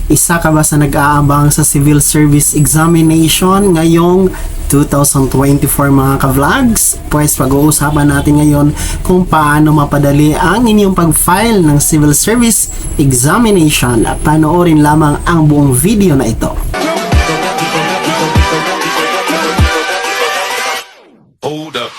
Isa ka ba sa nag-aabang sa civil service examination ngayong 2024 mga ka-vlogs? Pues pag-uusapan natin ngayon kung paano mapadali ang inyong pag-file ng civil service examination. Panoorin lamang ang buong video na ito. Hold up.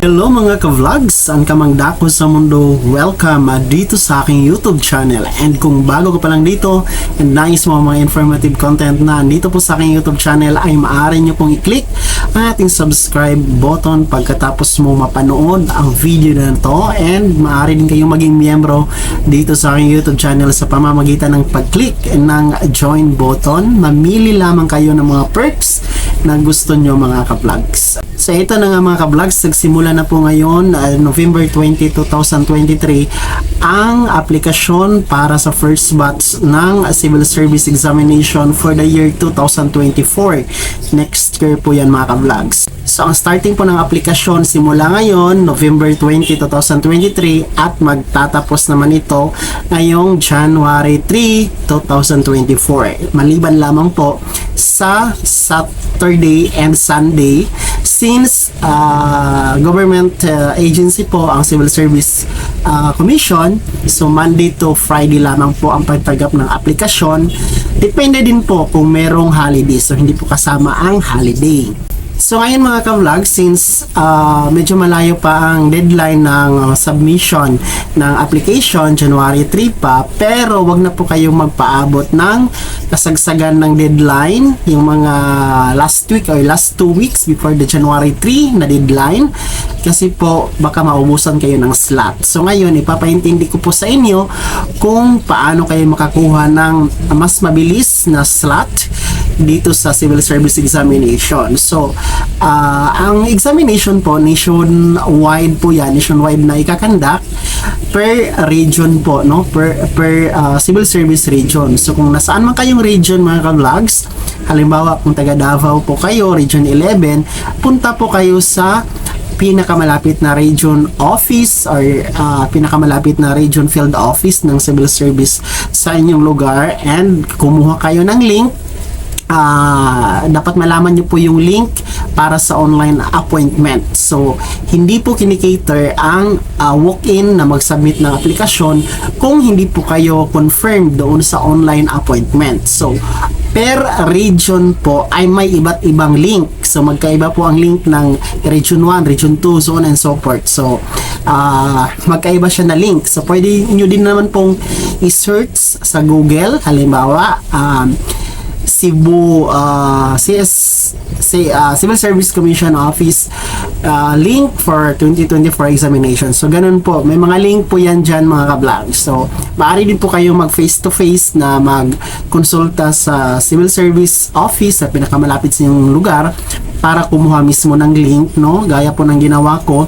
Hello mga ka-vlogs! Saan ka mang dako sa mundo? Welcome dito sa aking YouTube channel. And kung bago ka pa lang dito and nais mo mga informative content na dito po sa aking YouTube channel, ay maaari nyo pong i-click ang ating subscribe button pagkatapos mo mapanood ang video na ito, and maaari din kayong maging miyembro dito sa aking YouTube channel sa pamamagitan ng pag-click ng join button. Mamili lamang kayo ng mga perks na gusto nyo mga ka-vlogs. So ito na nga mga ka-vlogs, nagsimula na po ngayon November 20, 2023 ang aplikasyon para sa first batch ng Civil Service Examination for the year 2024. Next year po yan mga ka-vlogs. So ang starting po ng aplikasyon simula ngayon November 20, 2023 at magtatapos naman ito ngayong January 3, 2024. Maliban lamang po sa Saturday and Sunday since government agency po ang Civil Service Commission. So Monday to Friday lamang po ang pagtanggap ng aplikasyon. Depende din po kung merong holiday, so hindi po kasama ang holiday. So ngayon mga ka-vlog, since medyo malayo pa ang deadline ng submission ng application, January 3 pa, pero wag na po kayong magpaabot ng kasagsagan ng deadline, yung mga last week or last 2 weeks before the January 3 na deadline, kasi po baka maubusan kayo ng slot. So ngayon, ipapaintindi ko po sa inyo kung paano kayo makakuha ng mas mabilis na slot dito sa Civil Service Examination. So, ang examination po, nationwide po yan, nationwide na ikakandak per region po, no? Per Civil Service region. So, kung nasaan man kayong region mga ka-vlogs, halimbawa kung taga Davao po kayo, Region 11, punta po kayo sa pinakamalapit na region office or pinakamalapit na region field office ng Civil Service sa inyong lugar, and kumuha kayo ng link. Dapat malaman nyo po yung link para sa online appointment. So, hindi po kinikater ang walk-in na mag-submit ng aplikasyon kung hindi po kayo confirmed doon sa online appointment. So, per region po ay may iba't ibang link. So, magkaiba po ang link ng Region 1, Region 2, so on and so forth. So, magkaiba siya na link. So, pwede nyo din naman pong i-search sa Google. Halimbawa, Cebu Civil Service Commission Office link for 2024 examination. So ganun po, may mga link po yan dyan mga ka-vlog. So maaari din po kayong mag face to face na magkonsulta sa Civil Service Office sa pinakamalapit sa inyong lugar para kumuha mismo ng link, no? Gaya po ng ginawa ko,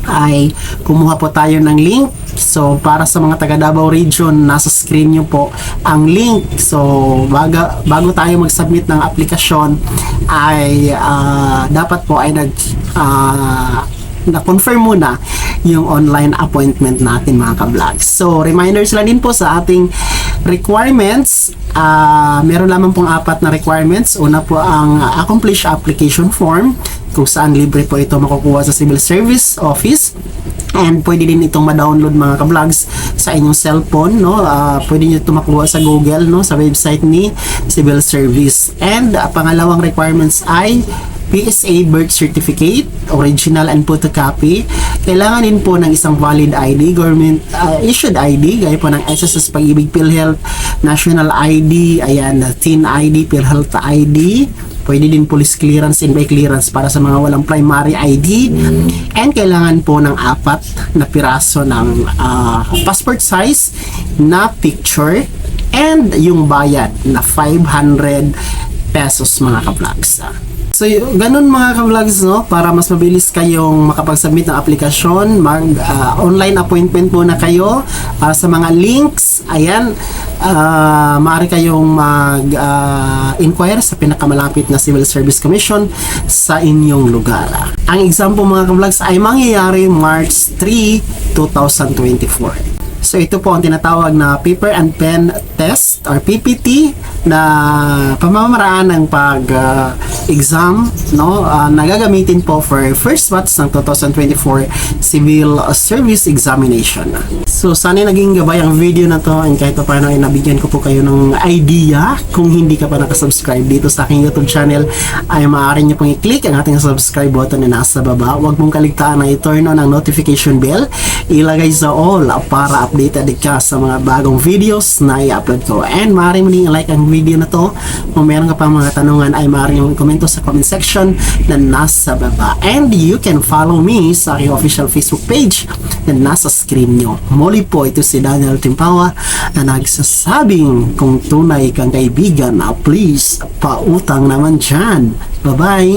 ay kumuha po tayo ng link. So para sa mga taga Davao region, nasa screen nyo po ang link. So bago tayo mag-submit ng aplikasyon ay dapat po ay na-confirm muna yung online appointment natin mga ka-vlogs. So reminders lang din po sa ating requirements. Meron lamang pong 4 na requirements. Una po ang accomplish application form, kung saan libre po ito makukuha sa Civil Service Office, and pwede din itong ma-download mga ka-vlogs sa inyong cellphone, no? Pwede nyo ito makuha sa Google, no? Sa website ni Civil Service. And pangalawang requirements ay PSA birth certificate, original and photocopy. Kailangan din po ng isang valid ID, government issued ID, gaya po ng SSS Pag-ibig, PhilHealth, National ID, ayan, Teen ID, PhilHealth ID. Pwede din police clearance and by clearance para sa mga walang primary ID. And kailangan po ng 4 na piraso ng passport size na picture, and yung bayad na 500 pesos mga ka-vlogs. So, ganun mga ka-vlogs, no? Para mas mabilis kayong makapag-submit ng aplikasyon, online appointment muna kayo sa mga links. Ayan, maaari kayong mag-inquire sa pinakamalapit na Civil Service Commission sa inyong lugar. Ang example mga ka-vlogs ay mangyayari March 3, 2024. So ito po ang tinatawag na paper and pen test or PPT na pamamaraan ng pag-exam no nagagamitin po for first batch ng 2024 Civil Service Examination. So sana naging gabay ang video na to and kahit pa paano ay nabigyan ko po kayo ng idea. Kung hindi ka pa nakasubscribe dito sa aking YouTube channel ay maaari nyo pong i-click ang ating subscribe button na nasa baba. Huwag mong kaligtaan na i-turn on ang notification bell. Ilagay sa all para updated ka sa mga bagong videos na i-upload ko. And maaari mo din i-like ang video na to. Kung meron ka pa mga tanungan ay maaari mo i-komento sa comment section na nasa baba. And you can follow me sa aking official Facebook page na nasa screen nyo. Muli po, ito si Daniel Timpawa na nagsasabing kung tunay kang kaibigan, please, pautang naman dyan. Bye-bye!